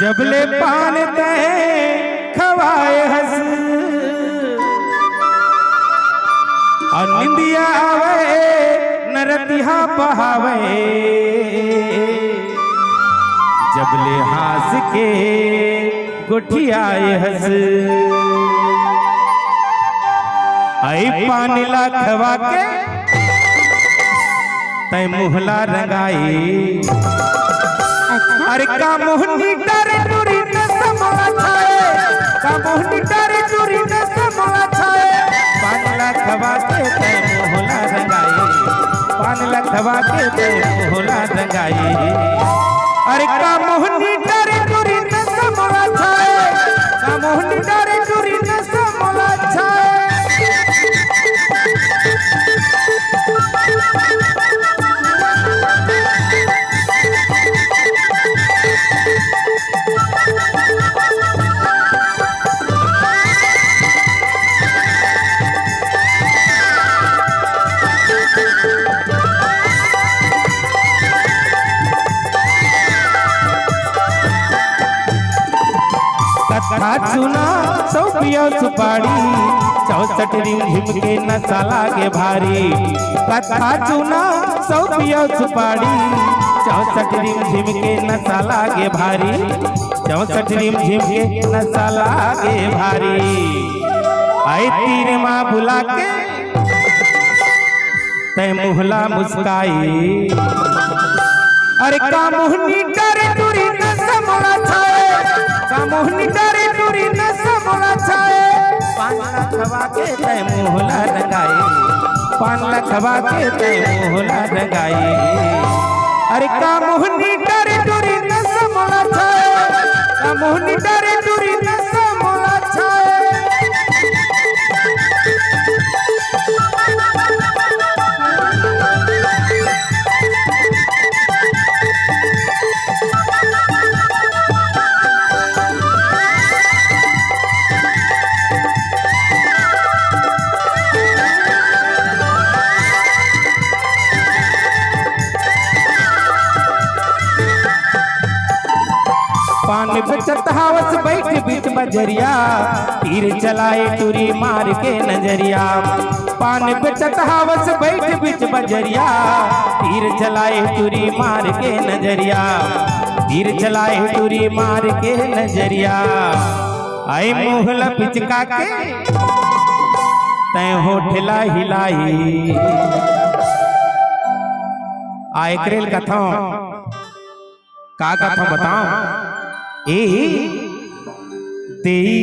जबले पान ते खवाए हस और निंदिया आवे नरतिहा बहावे जबले हास के गुठियाए हस आई पानी ला खवा के तय मुहला रंगाई अरे का मोहनी डरे टूरी न समला छाए का मोहनी डरे टूरी न समला छाए पान ला खवा के तय मुहला रंगाई पान ला खवा के तय मुहला रंगाई अरे का मोहनी डरे टूरी न समला छाए का मोहनी डरे टूरी न समला छाए कथा सुना सौ पिया सुपारी 64 रिम झिम के नशा लागे भारी कथा सुना सौ पिया सुपारी 64 रिम झिम के नशा लागे भारी 64 रिम झिम के नशा लागे भारी आई तीर माँ बुला के तय मुहला मुस्काई अरे का मोहनी डरे टूरी न समला छाए का मोहनी डरे टूरी न समला छाए पान ला खवा के तय मुहला रंगाई पान ला खवा के तय मुहला रंगाई अरे का मोहनी डरे टूरी न समला छाए का मोहनी डरे टूरी न समला छाए पान बेचत हावस बैठ बीच बजरिया तीर चलाए टूरी मार के नजरिया पान बेचत हावस बैठ बीच बजरिया तीर चलाए टूरी मार के नजरिया तीर चलाए टूरी मार के नजरिया आई मुहला पिचका के तय होठला हिलाई आए करेल कथा का कथा बताऊं ए तेई